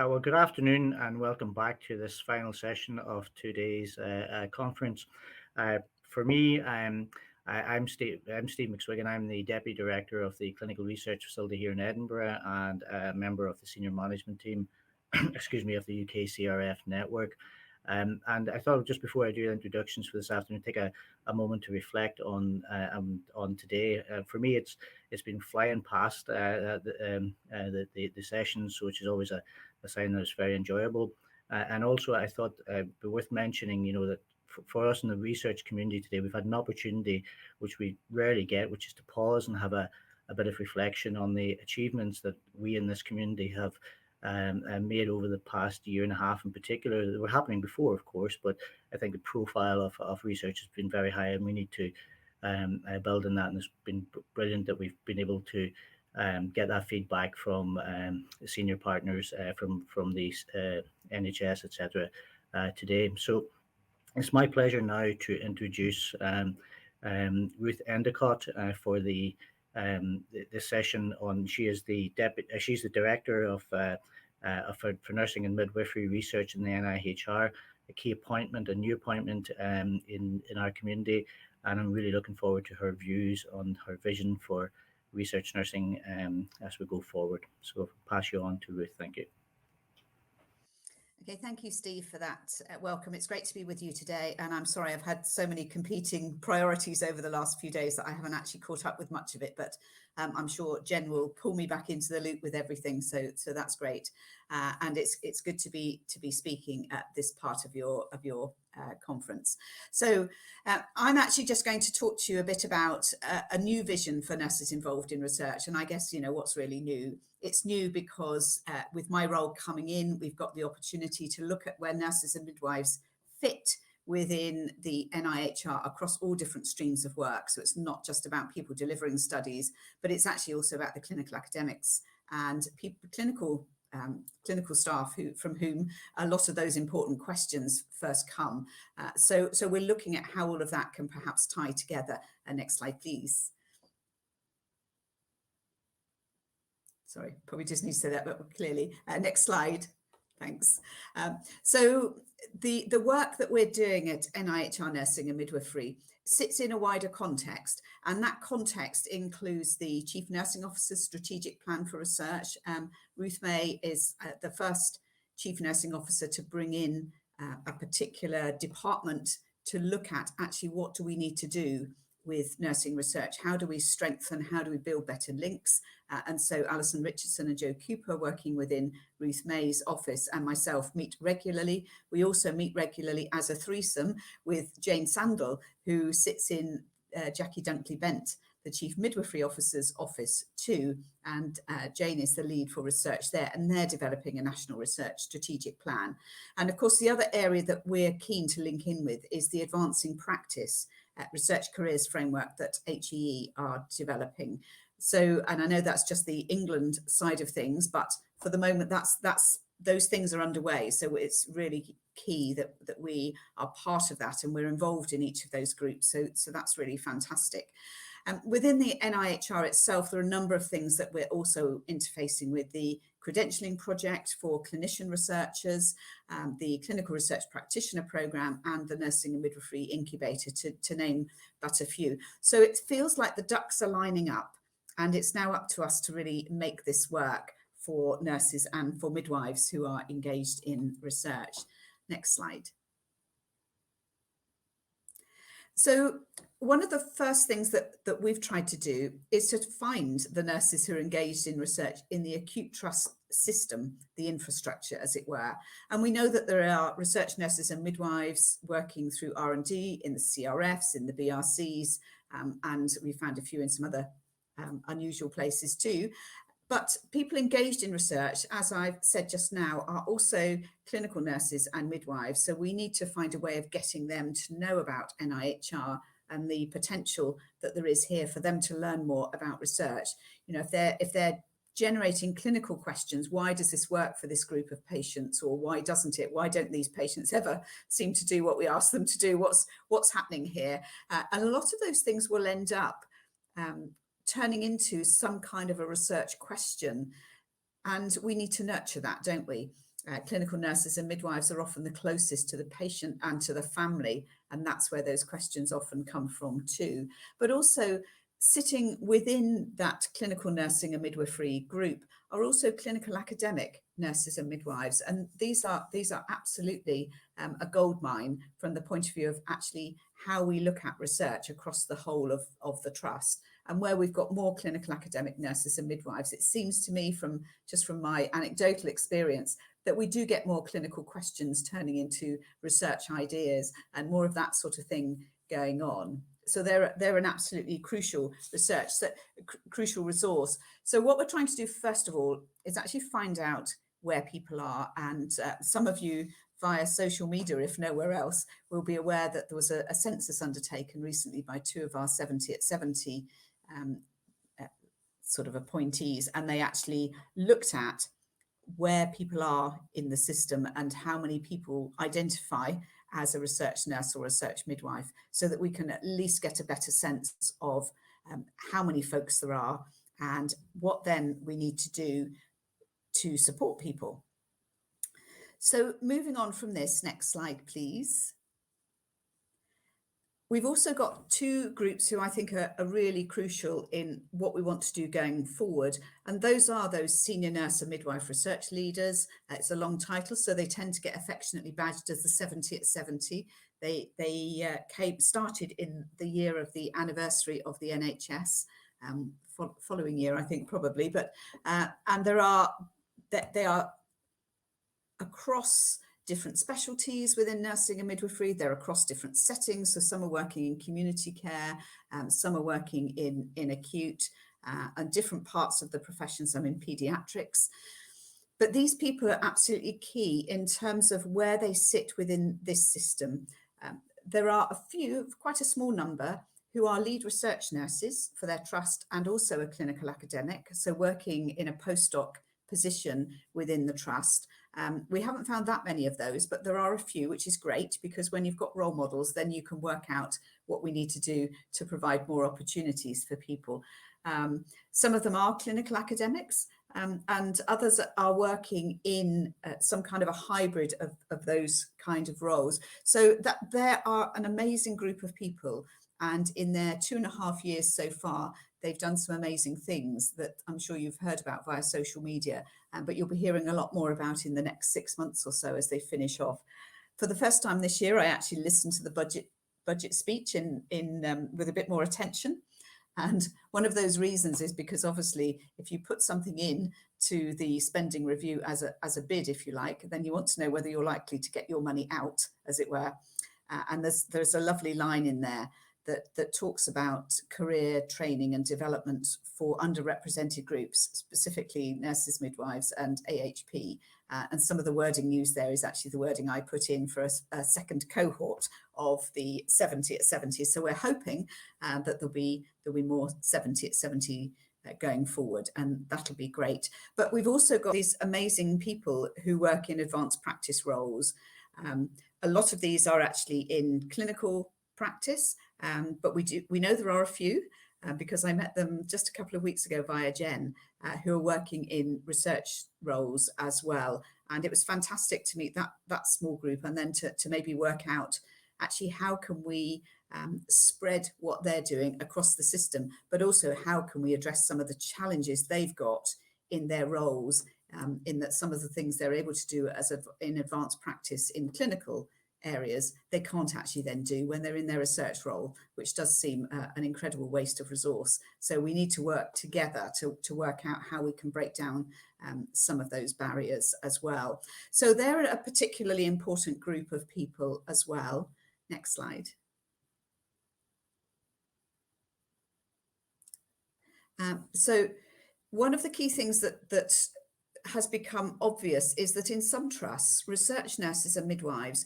Well, good afternoon and welcome back to this final session of today's conference. For me, I'm Steve McSwiggan. I'm the Deputy Director of the Clinical Research Facility here in Edinburgh and a member of the Senior Management Team, excuse me, of the UKCRF Network. And I thought just before I do the introductions for this afternoon, take a moment to reflect on today. For me, it's been flying past the sessions, which is always a sign that it's very enjoyable. And also, I thought it'd be worth mentioning, that for us in the research community today, we've had an opportunity which we rarely get, which is to pause and have a bit of reflection on the achievements that we in this community have made over the past year and a half in particular. They were happening before, of course, but I think the profile of research has been very high, and we need to build on that. And it's been brilliant that we've been able to get that feedback from senior partners from the NHS, etc. Today. So it's my pleasure now to introduce Ruth Endacott for the session on. She's the director for nursing and midwifery research in the NIHR, a key appointment, a new appointment in our community, and I'm really looking forward to her views on her vision for research nursing as we go forward. So I'll pass you on to Ruth. Thank you. Okay, thank you, Steve, for that welcome. It's great to be with you today. And I'm sorry, I've had so many competing priorities over the last few days that I haven't actually caught up with much of it, but I'm sure Jen will pull me back into the loop with everything. So that's great. And it's good to be speaking at this part of your conference. So I'm actually just going to talk to you a bit about a new vision for nurses involved in research. And I guess, what's really new. It's new because with my role coming in, we've got the opportunity to look at where nurses and midwives fit within the NIHR across all different streams of work. So it's not just about people delivering studies, but it's actually also about the clinical academics and clinical staff from whom a lot of those important questions first come. So we're looking at how all of that can perhaps tie together. Next slide, please. Sorry, probably just need to say that a bit clearly. Next slide. Thanks. So the work that we're doing at NIHR Nursing and Midwifery sits in a wider context, and that context includes the Chief Nursing Officer's strategic plan for research. Ruth May is the first Chief Nursing Officer to bring in a particular department to look at actually what do we need to do with nursing research. How do we strengthen, how do we build better links? And so Alison Richardson and Joe Cooper, working within Ruth May's office, and myself meet regularly. We also meet regularly as a threesome with Jane Sandel, who sits in Jackie Dunkley-Bent, the Chief Midwifery Officer's office too. And Jane is the lead for research there, and they're developing a national research strategic plan. And of course, the other area that we're keen to link in with is the Advancing Practice Research Careers framework that HEE are developing. So, and I know that's just the England side of things, but for the moment, those things are underway. So it's really key that we are part of that, and we're involved in each of those groups. So that's really fantastic. Within the NIHR itself, there are a number of things that we're also interfacing with: the credentialing project for clinician researchers, the clinical research practitioner program, and the nursing and midwifery incubator, to name but a few. So it feels like the ducks are lining up, and it's now up to us to really make this work for nurses and for midwives who are engaged in research. Next slide. So one of the first things that we've tried to do is to find the nurses who are engaged in research in the acute trust system, the infrastructure, as it were. And we know that there are research nurses and midwives working through R&D in the CRFs, in the BRCs, and we found a few in some other unusual places too. But people engaged in research, as I've said just now, are also clinical nurses and midwives. So we need to find a way of getting them to know about NIHR and the potential that there is here for them to learn more about research. If they're generating clinical questions, why does this work for this group of patients, or why doesn't it? Why don't these patients ever seem to do what we ask them to do? What's happening here? And a lot of those things will end up turning into some kind of a research question, and we need to nurture that, don't we? Clinical nurses and midwives are often the closest to the patient and to the family, and that's where those questions often come from too. But also, sitting within that clinical nursing and midwifery group are also clinical academic nurses and midwives, and these are absolutely a goldmine from the point of view of actually how we look at research across the whole of the trust. And where we've got more clinical academic nurses and midwives, it seems to me from my anecdotal experience that we do get more clinical questions turning into research ideas and more of that sort of thing going on. So they're an absolutely crucial crucial resource. So what we're trying to do first of all is actually find out where people are, and some of you via social media, if nowhere else, will be aware that there was a census undertaken recently by two of our 70 at 70 sort of appointees, and they actually looked at where people are in the system and how many people identify as a research nurse or research midwife, so that we can at least get a better sense of how many folks there are and what then we need to do to support people. So moving on from this, next slide, please. We've also got two groups who I think are really crucial in what we want to do going forward. And those are those senior nurse and midwife research leaders. It's a long title, so they tend to get affectionately badged as the 70 at 70. They started in the year of the anniversary of the NHS, following year, I think, probably. But and they are across different specialties within nursing and midwifery. They're across different settings. So some are working in community care, some are working in acute and different parts of the profession, some in paediatrics. But these people are absolutely key in terms of where they sit within this system. There are a few, quite a small number, who are lead research nurses for their trust and also a clinical academic, so working in a postdoc position within the trust. We haven't found that many of those, but there are a few, which is great, because when you've got role models, then you can work out what we need to do to provide more opportunities for people. Some of them are clinical academics, and others are working in some kind of a hybrid of those kind of roles. So that there are an amazing group of people, and in their 2.5 years so far, they've done some amazing things that I'm sure you've heard about via social media, but you'll be hearing a lot more about in the next 6 months or so as they finish off. For the first time this year, I actually listened to the budget speech with a bit more attention. And one of those reasons is because obviously, if you put something in to the spending review as a bid, if you like, then you want to know whether you're likely to get your money out, as it were. And there's a lovely line in there that talks about career training and development for underrepresented groups, specifically nurses, midwives, and AHP. And some of the wording used there is actually the wording I put in for a second cohort of the 70 at 70. So we're hoping that there'll be more 70 at 70 going forward, and that'll be great. But we've also got these amazing people who work in advanced practice roles. A lot of these are actually in clinical practice, but we know there are a few because I met them just a couple of weeks ago via Jen, who are working in research roles as well. And it was fantastic to meet that small group, and then to maybe work out actually how can we spread what they're doing across the system, but also how can we address some of the challenges they've got in their roles, in that some of the things they're able to do in advanced practice in clinical areas, they can't actually then do when they're in their research role, which does seem an incredible waste of resource. So we need to work together to work out how we can break down some of those barriers as well. So they're a particularly important group of people as well. Next slide. So one of the key things that has become obvious is that in some trusts, research nurses and midwives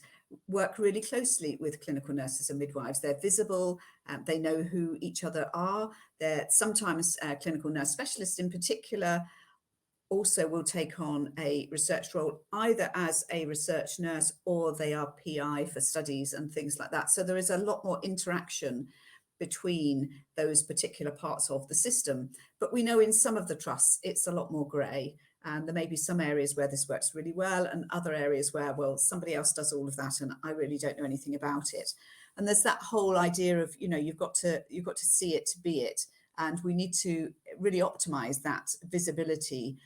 work really closely with clinical nurses and midwives. They're visible, they know who each other are. They're sometimes clinical nurse specialists in particular also will take on a research role, either as a research nurse or they are PI for studies and things like that. So there is a lot more interaction between those particular parts of the system. But we know in some of the trusts, it's a lot more grey. And there may be some areas where this works really well and other areas where, well, somebody else does all of that and I really don't know anything about it. And there's that whole idea of, you've got to see it to be it. And we need to really optimize that visibility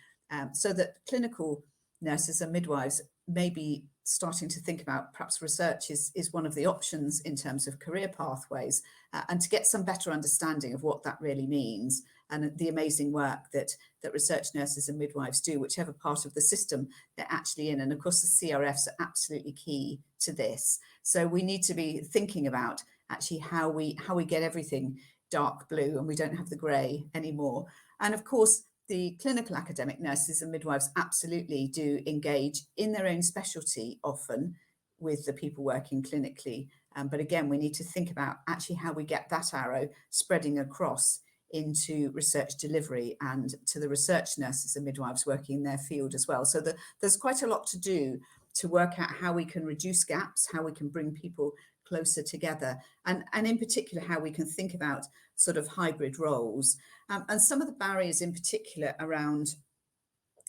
so that clinical nurses and midwives may be starting to think about perhaps research is one of the options in terms of career pathways, and to get some better understanding of what that really means and the amazing work that research nurses and midwives do, whichever part of the system they're actually in. And of course, the CRFs are absolutely key to this. So we need to be thinking about actually how we get everything dark blue and we don't have the grey anymore. And of course, the clinical academic nurses and midwives absolutely do engage in their own specialty often with the people working clinically. But again, we need to think about actually how we get that arrow spreading across into research delivery and to the research nurses and midwives working in their field as well. So there's quite a lot to do to work out how we can reduce gaps, how we can bring people closer together, and in particular how we can think about sort of hybrid roles. And some of the barriers in particular around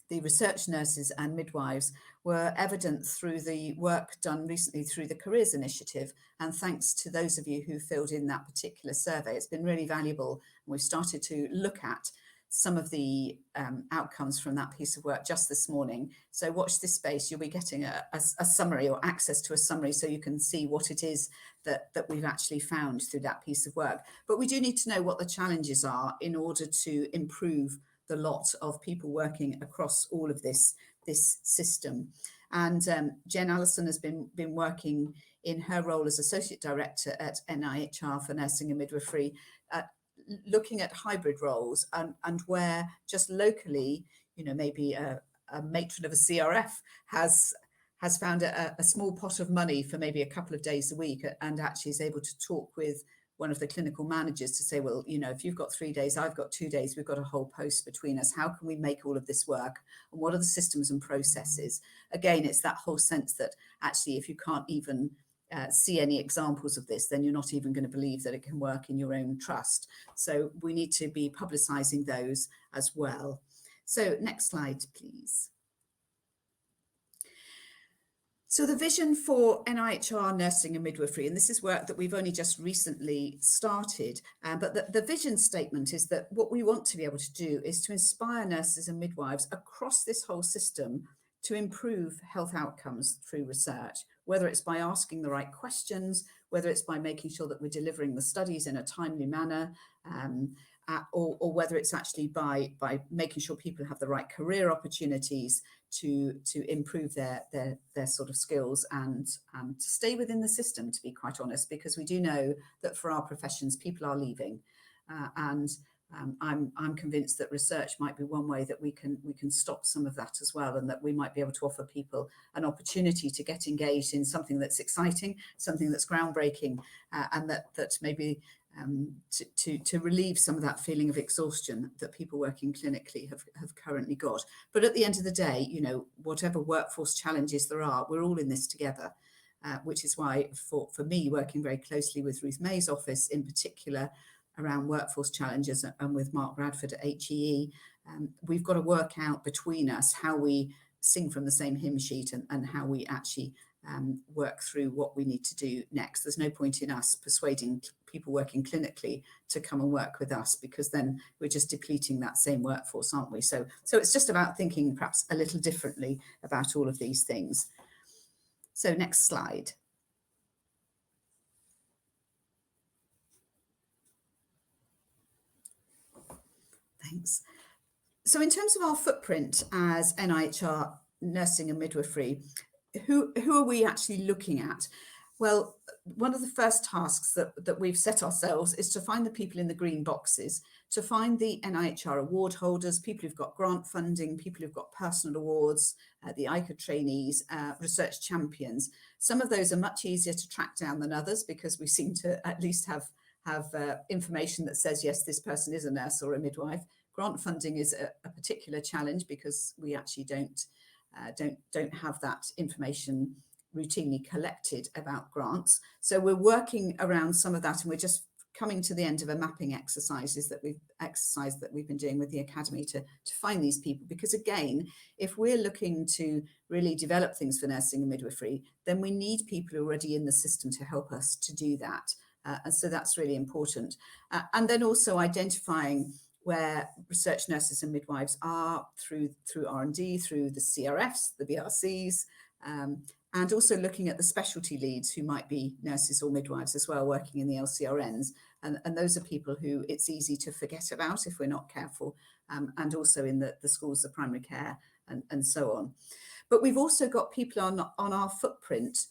the research nurses and midwives were evident through the work done recently through the Careers Initiative. And thanks to those of you who filled in that particular survey, it's been really valuable. And we've started to look at some of the outcomes from that piece of work just this morning. So watch this space. You'll be getting a summary or access to a summary so you can see what it is that we've actually found through that piece of work. But we do need to know what the challenges are in order to improve the lot of people working across all of this system. And Jen Allison has been working in her role as Associate Director at NIHR for Nursing and Midwifery, looking at hybrid roles and where just locally, maybe a matron of a CRF has found a small pot of money for maybe a couple of days a week and actually is able to talk with one of the clinical managers to say, well, if you've got 3 days, I've got 2 days, we've got a whole post between us. How can we make all of this work? And what are the systems and processes? Again, it's that whole sense that actually, if you can't even see any examples of this, then you're not even going to believe that it can work in your own trust. So we need to be publicising those as well. So next slide, please. So the vision for NIHR Nursing and Midwifery, and this is work that we've only just recently started, but the vision statement is that what we want to be able to do is to inspire nurses and midwives across this whole system to improve health outcomes through research, whether it's by asking the right questions, whether it's by making sure that we're delivering the studies in a timely manner, or whether it's actually by making sure people have the right career opportunities to improve their sort of skills and to stay within the system, to be quite honest, because we do know that for our professions, people are leaving. I'm convinced that research might be one way that we can stop some of that as well, and that we might be able to offer people an opportunity to get engaged in something that's exciting, something that's groundbreaking, and that maybe to relieve some of that feeling of exhaustion that people working clinically have currently got. But at the end of the day, whatever workforce challenges there are, we're all in this together, which is why for me, working very closely with Ruth May's office in particular around workforce challenges and with Mark Radford at HEE, we've got to work out between us how we sing from the same hymn sheet and how we actually work through what we need to do next. There's no point in us persuading people working clinically to come and work with us, because then we're just depleting that same workforce, aren't we? So it's just about thinking perhaps a little differently about all of these things. So next slide. Thanks. So in terms of our footprint as NIHR Nursing and Midwifery, who are we actually looking at? Well, one of the first tasks that we've set ourselves is to find the people in the green boxes, to find the NIHR award holders, people who've got grant funding, people who've got personal awards, the ICA trainees, research champions. Some of those are much easier to track down than others, because we seem to at least have information that says, yes, this person is a nurse or a midwife. Grant funding is a particular challenge, because we actually don't have that information routinely collected about grants. So we're working around some of that, and we're just coming to the end of a mapping exercise that we've been doing with the Academy to find these people. Because again, if we're looking to really develop things for nursing and midwifery, then we need people who are already in the system to help us to do that. And so that's really important. And then also identifying where research nurses and midwives are through R&D, through the CRFs, the BRCs, and also looking at the specialty leads who might be nurses or midwives as well, working in the LCRNs. And those are people who it's easy to forget about if we're not careful, and also in the schools, the primary care, and so on. But we've also got people on our footprint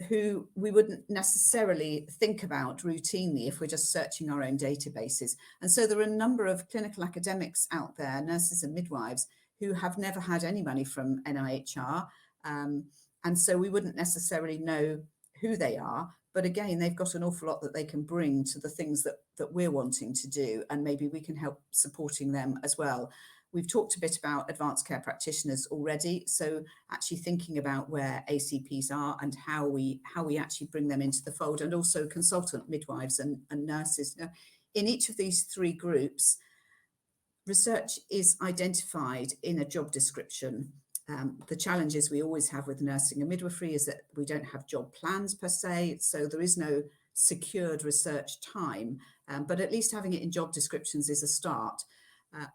who we wouldn't necessarily think about routinely if we're just searching our own databases. And so there are a number of clinical academics out there, nurses and midwives, who have never had any money from NIHR. And so we wouldn't necessarily know who they are. But again, they've got an awful lot that they can bring to the things that we're wanting to do. And maybe we can help supporting them as well. We've talked a bit about advanced care practitioners already. So actually thinking about where ACPs are and how we actually bring them into the fold, and also consultant midwives and nurses. Now, in each of these three groups, research is identified in a job description. The challenges we always have with nursing and midwifery is that we don't have job plans per se, so there is no secured research time, but at least having it in job descriptions is a start.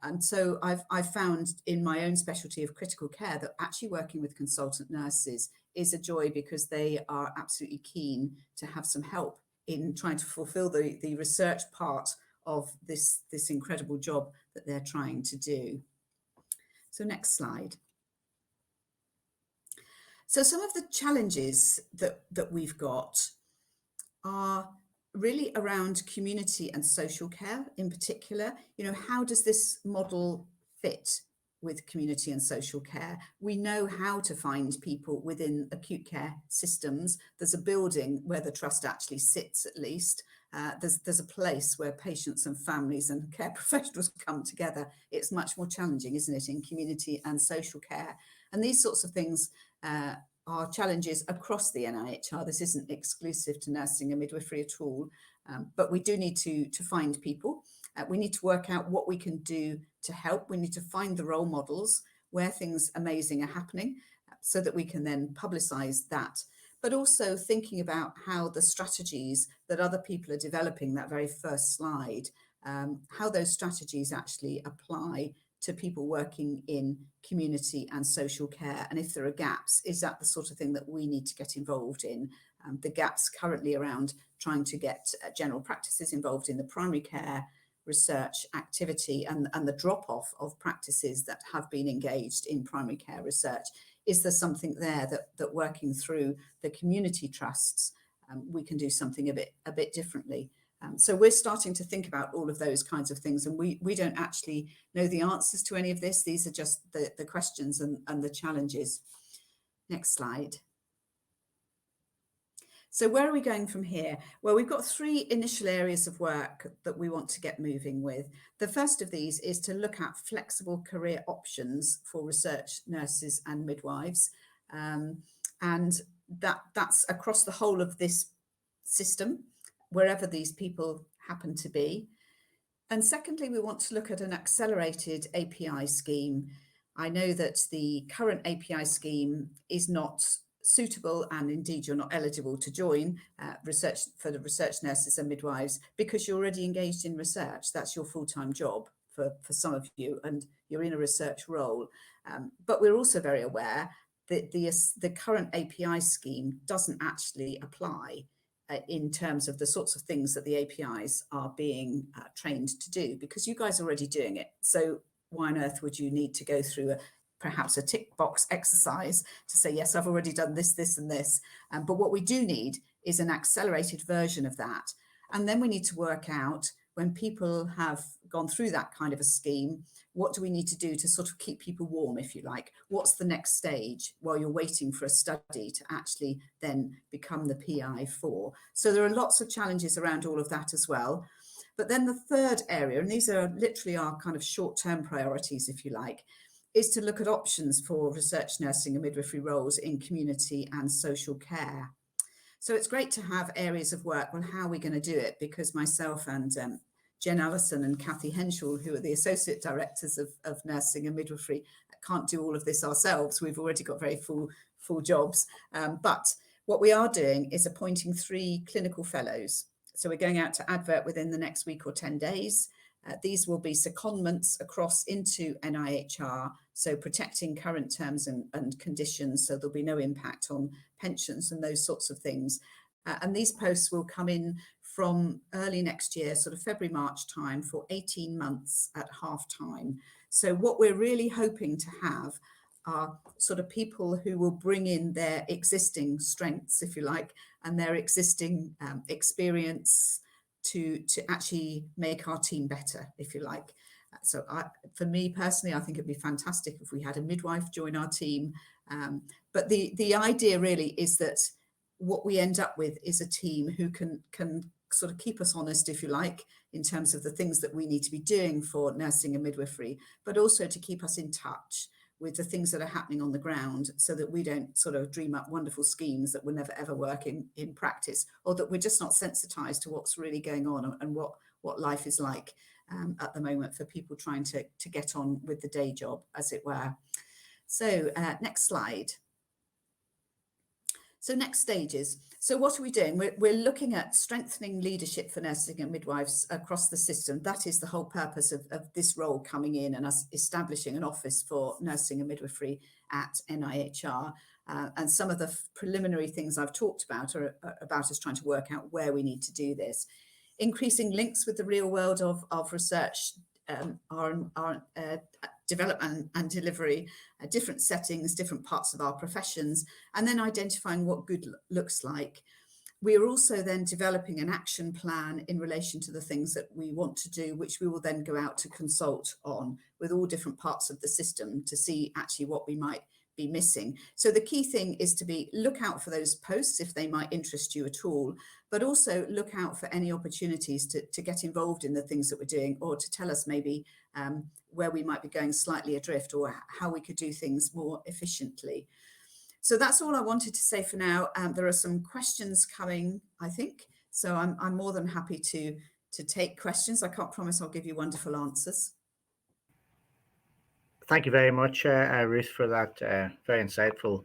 And so I've found in my own specialty of critical care that actually working with consultant nurses is a joy, because they are absolutely keen to have some help in trying to fulfill the research part of this incredible job that they're trying to do. So next slide. So some of the challenges that we've got are really around community and social care in particular. You know, how does this model fit with community and social care? We know how to find people within acute care systems. There's a building where the trust actually sits, at least. There's a place where patients and families and care professionals come together. It's much more challenging, isn't it, in community and social care? And these sorts of things are challenges across the NIHR. This isn't exclusive to nursing and midwifery at all, but we do need to find people. We need to work out what we can do to help. We need to find the role models where things amazing are happening, so that we can then publicise that. But also thinking about how the strategies that other people are developing, that very first slide, how those strategies actually apply to people working in community and social care. And if there are gaps, is that the sort of thing that we need to get involved in? The gaps currently around trying to get general practices involved in the primary care research activity, and the drop-off of practices that have been engaged in primary care research. Is there something there that working through the community trusts, we can do something a bit differently? So we're starting to think about all of those kinds of things, and we don't actually know the answers to any of this. These are just the questions and the challenges. Next slide. So where are we going from here? Well, we've got three initial areas of work that we want to get moving with. The first of these is to look at flexible career options for research nurses and midwives. And that's across the whole of this system, wherever these people happen to be. And secondly, we want to look at an accelerated API scheme. I know that the current API scheme is not suitable, and indeed you're not eligible to join research for the research nurses and midwives, because you're already engaged in research. That's your full-time job for some of you, and you're in a research role. But we're also very aware that the current API scheme doesn't actually apply in terms of the sorts of things that the APIs are being trained to do, because you guys are already doing it. So why on earth would you need to go through perhaps a tick box exercise to say, yes, I've already done this, this, and this. But what we do need is an accelerated version of that. And then we need to work out, when people have gone through that kind of a scheme, what do we need to do to sort of keep people warm, if you like? What's the next stage while you're waiting for a study to actually then become the PI for? So there are lots of challenges around all of that as well. But then the third area, and these are literally our kind of short-term priorities, if you like, is to look at options for research nursing and midwifery roles in community and social care. So it's great to have areas of work. Well, how are we going to do it? Because myself and Jen Allison and Kathy Henschel, who are the Associate Directors of Nursing and Midwifery, can't do all of this ourselves. We've already got very full jobs. But what we are doing is appointing 3 clinical fellows. So we're going out to advert within the next week or 10 days. These will be secondments across into NIHR, so protecting current terms and conditions, so there'll be no impact on pensions and those sorts of things. And these posts will come in from early next year, sort of February, March time, for 18 months at half time. So what we're really hoping to have are sort of people who will bring in their existing strengths, if you like, and their existing experience to actually make our team better, if you like. So for me personally, I think it'd be fantastic if we had a midwife join our team. But the idea really is that what we end up with is a team who can sort of keep us honest, if you like, in terms of the things that we need to be doing for nursing and midwifery, but also to keep us in touch with the things that are happening on the ground, so that we don't sort of dream up wonderful schemes that will never ever work in practice, or that we're just not sensitized to what's really going on and what life is like at the moment for people trying to get on with the day job, as it were. So next slide. So next stages. So what are we doing? We're looking at strengthening leadership for nursing and midwives across the system. That is the whole purpose of this role coming in, and us establishing an office for nursing and midwifery at NIHR. And some of the preliminary things I've talked about are about us trying to work out where we need to do this. Increasing links with the real world of research, our development and delivery, different settings, different parts of our professions, and then identifying what good looks like. We are also then developing an action plan in relation to the things that we want to do, which we will then go out to consult on with all different parts of the system to see actually what we might be missing. So the key thing is to look out for those posts if they might interest you at all, but also look out for any opportunities to get involved in the things that we're doing, or to tell us maybe where we might be going slightly adrift, or how we could do things more efficiently. So that's all I wanted to say for now. There are some questions coming, I think, so I'm more than happy to take questions. I can't promise I'll give you wonderful answers. Thank you very much, Ruth, for that very insightful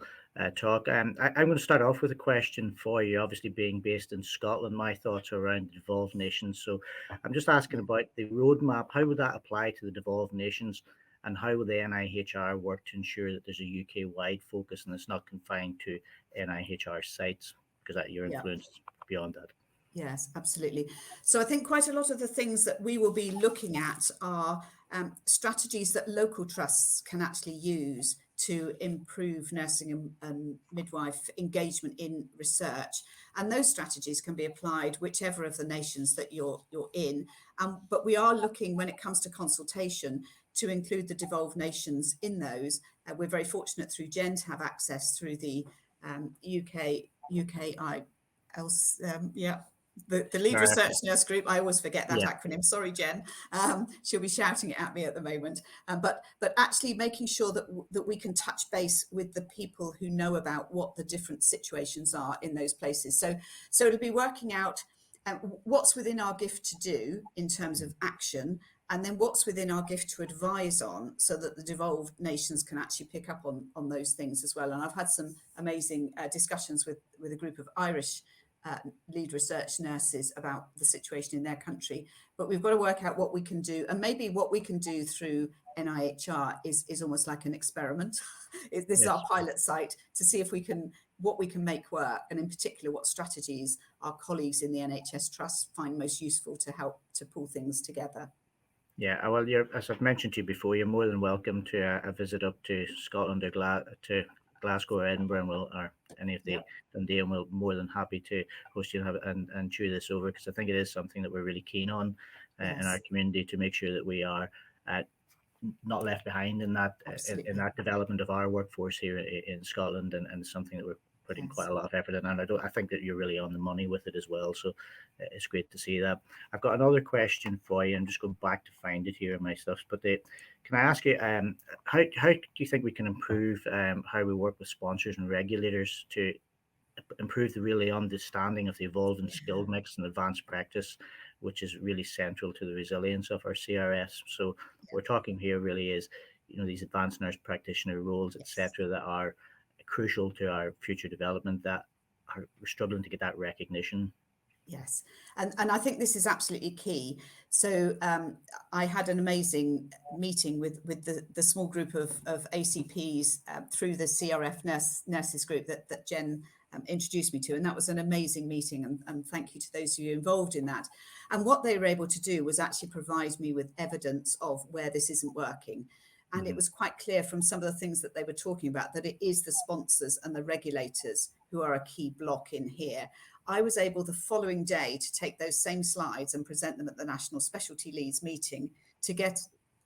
talk. I'm going to start off with a question for you. Obviously, being based in Scotland, my thoughts are around the devolved nations. So I'm just asking about the roadmap. How would that apply to the devolved nations, and how will the NIHR work to ensure that there's a UK-wide focus and it's not confined to NIHR sites, because that your influence beyond that? Yes, absolutely. So I think quite a lot of the things that we will be looking at are strategies that local trusts can actually use to improve nursing and midwife engagement in research. And those strategies can be applied whichever of the nations that you're in. But we are looking, when it comes to consultation, to include the devolved nations in those. We're very fortunate through Jen to have access through the UKCRF the lead research nurse group. I always forget that acronym. Sorry, Jen. She'll be shouting it at me at the moment. But actually making sure that we can touch base with the people who know about what the different situations are in those places. So it'll be working out what's within our gift to do in terms of action, and then what's within our gift to advise on, so that the devolved nations can actually pick up on those things as well. And I've had some amazing discussions with a group of Irish lead research nurses about the situation in their country, but we've got to work out what we can do, and maybe what we can do through NIHR is almost like an experiment. This is our pilot site to see if what we can make work, and in particular what strategies our colleagues in the NHS Trust find most useful to help to pull things together. Yeah, well, as I've mentioned to you before, you're more than welcome to a visit up to Scotland or to Glasgow or Edinburgh, or any of the Dundee, and we're more than happy to host you and chew this over, because I think it is something that we're really keen on in our community, to make sure that we are not left behind in that development of our workforce here in Scotland, and something that we're putting quite a lot of effort in. And I think that you're really on the money with it as well. So it's great to see that. I've got another question for you. I'm just going back to find it here in my stuff. But can I ask you, how do you think we can improve how we work with sponsors and regulators to improve the really understanding of the evolving skill mix and advanced practice, which is really central to the resilience of our CRS. So we're talking here really is, these advanced nurse practitioner roles, etc., that are crucial to our future development, that we're struggling to get that recognition. Yes, and I think this is absolutely key. So I had an amazing meeting with the small group of ACPs through the CRF nurses group that Jen introduced me to, and that was an amazing meeting, and thank you to those of you involved in that. And what they were able to do was actually provide me with evidence of where this isn't working. And it was quite clear from some of the things that they were talking about that it is the sponsors and the regulators who are a key block in here. I was able the following day to take those same slides and present them at the National Specialty Leads meeting to get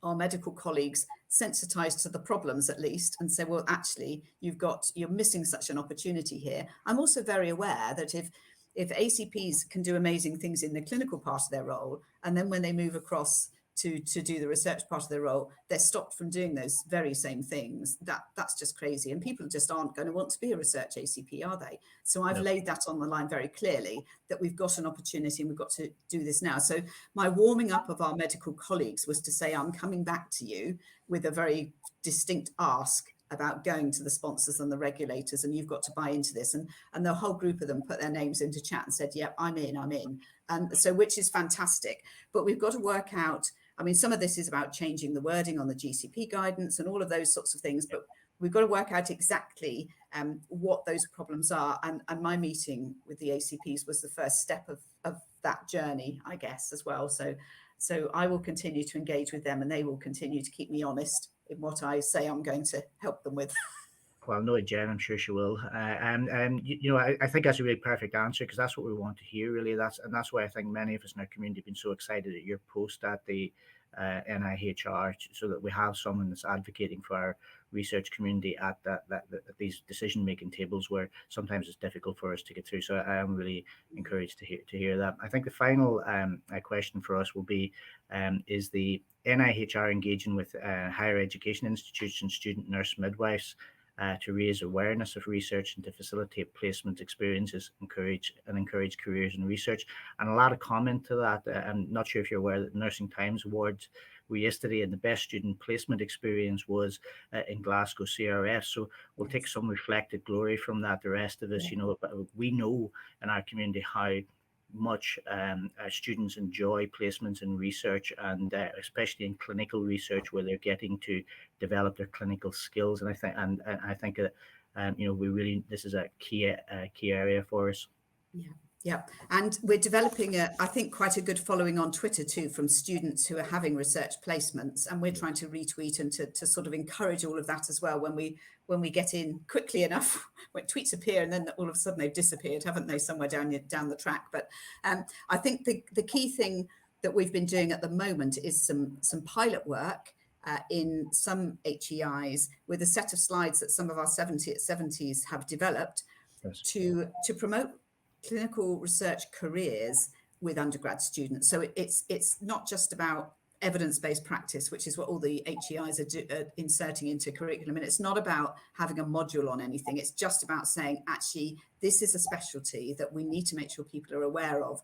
our medical colleagues sensitized to the problems at least, and say, well, actually, you're missing such an opportunity here. I'm also very aware that if ACPs can do amazing things in the clinical part of their role, and then when they move across to do the research part of their role, they're stopped from doing those very same things. That's just crazy. And people just aren't going to want to be a research ACP, are they? So I've laid that on the line very clearly, that we've got an opportunity and we've got to do this now. So my warming up of our medical colleagues was to say, I'm coming back to you with a very distinct ask about going to the sponsors and the regulators, and you've got to buy into this. And the whole group of them put their names into chat and said, yep, I'm in. And so, which is fantastic. But we've got to work out, I mean, some of this is about changing the wording on the GCP guidance and all of those sorts of things, but we've got to work out exactly what those problems are. And my meeting with the ACPs was the first step of that journey, I guess, as well. So I will continue to engage with them, and they will continue to keep me honest in what I say I'm going to help them with. Well, no, Jen, I'm sure she will. I think that's a really perfect answer, because that's what we want to hear, really. That's why I think many of us in our community have been so excited at your post at the NIHR, so that we have someone that's advocating for our research community at these decision-making tables where sometimes it's difficult for us to get through. So I am really encouraged to hear that. I think the final question for us will be, is the NIHR engaging with higher education institutions, student nurse midwives, to raise awareness of research and to facilitate placement experiences, encourage careers in research? And a lot of comment to that. I'm not sure if you're aware that Nursing Times Awards were yesterday, and the best student placement experience was in Glasgow CRF. So we'll take some reflected glory from that. The rest of us, but we know in our community how much students enjoy placements in research, and especially in clinical research, where they're getting to develop their clinical skills. And I think that we really, this is a key area for us. Yeah, and we're developing I think quite a good following on Twitter too, from students who are having research placements, and we're trying to retweet and to sort of encourage all of that as well when we get in quickly enough. When tweets appear and then all of a sudden they've disappeared, haven't they, somewhere down the track. But I think the key thing that we've been doing at the moment is some pilot work in some HEIs with a set of slides that some of our 70s have developed. Yes. to promote clinical research careers with undergrad students. So it's not just about evidence-based practice, which is what all the HEIs are inserting into curriculum. And it's not about having a module on anything. It's just about saying, actually, this is a specialty that we need to make sure people are aware of.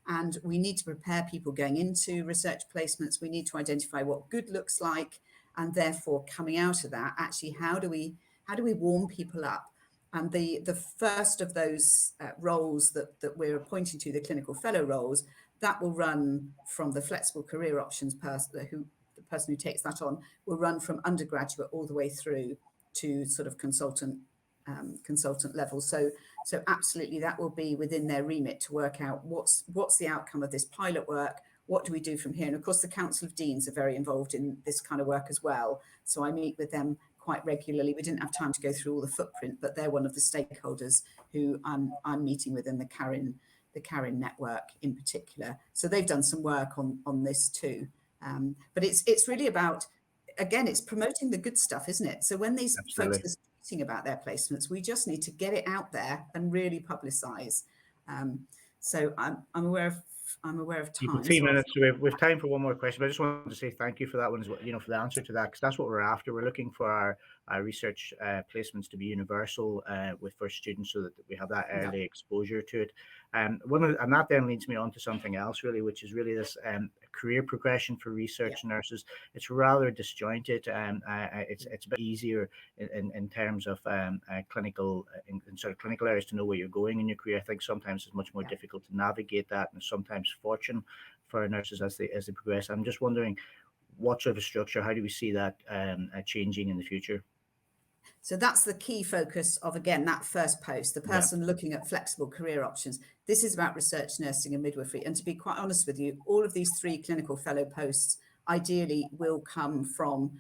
And we need to prepare people going into research placements. We need to identify what good looks like. And therefore, coming out of that, actually, how do we warm people up? And the first of those roles that we're appointing to, the clinical fellow roles, that will run from the flexible career options person, the person who takes that on will run from undergraduate all the way through to sort of consultant level. So absolutely, that will be within their remit to work out what's the outcome of this pilot work. What do we do from here? And of course, the Council of Deans are very involved in this kind of work as well. So I meet with them quite regularly. We didn't have time to go through all the footprint, but they're one of the stakeholders who I'm meeting with in the Carin network in particular. So they've done some work on this too. But it's really about, again, it's promoting the good stuff, isn't it? So when these folks are speaking about their placements, we just need to get it out there and really publicize. So I'm aware of I'm aware of You've got time. 3 minutes, so we've time for one more question. But I just wanted to say thank you for that one as well, for the answer to that, because that's what we're after. We're looking for our research placements to be universal with first students, so that we have that early exposure to it. And that then leads me on to something else, really, which is really this career progression for research nurses. It's rather disjointed. It's a bit easier in terms of clinical, in sort of clinical areas, to know where you're going in your career. I think sometimes it's much more difficult to navigate that, and sometimes fortune for nurses as they progress. I'm just wondering, what sort of structure, how do we see that changing in the future? So that's the key focus of, again, that first post, the person looking at flexible career options. This is about research nursing and midwifery. And to be quite honest with you, all of these 3 clinical fellow posts ideally will come from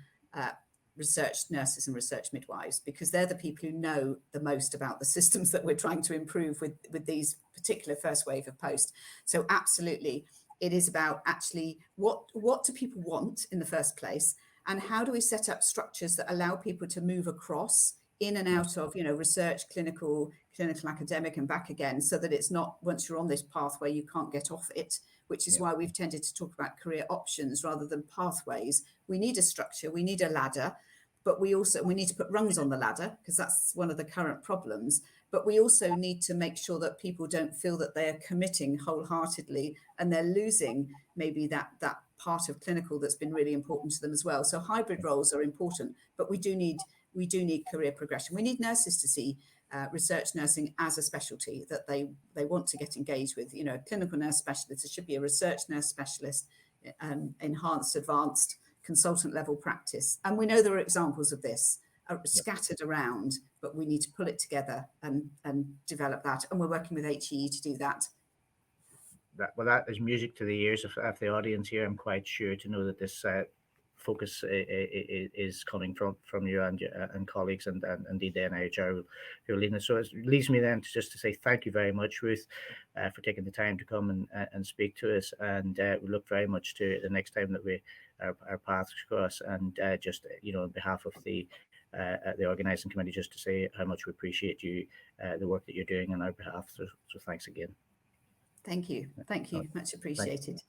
research nurses and research midwives, because they're the people who know the most about the systems that we're trying to improve with these particular first wave of posts. So absolutely, it is about actually what do people want in the first place, and how do we set up structures that allow people to move across in and out of, research, clinical academic and back again, so that it's not, once you're on this pathway, you can't get off it, which is why we've tended to talk about career options rather than pathways. We need a structure, we need a ladder, but we need to put rungs on the ladder, because that's one of the current problems. But we also need to make sure that people don't feel that they're committing wholeheartedly and they're losing maybe that part of clinical that's been really important to them as well. So hybrid roles are important, but we do need career progression. We need nurses to see research nursing as a specialty that they want to get engaged with. A clinical nurse specialist, it should be a research nurse specialist, enhanced, advanced, consultant level practice. And we know there are examples of this scattered around, but we need to pull it together and develop that. And we're working with HEE to do that. That is music to the ears of the audience here. I'm quite sure to know that this focus is coming from you and colleagues, and indeed the NIHR who are leading it. So it leaves me then to say thank you very much, Ruth, for taking the time to come and speak to us. And we look very much to the next time that our paths cross. And just on behalf of the organising committee, just to say how much we appreciate the work that you're doing on our behalf. So thanks again. Thank you. Much appreciated.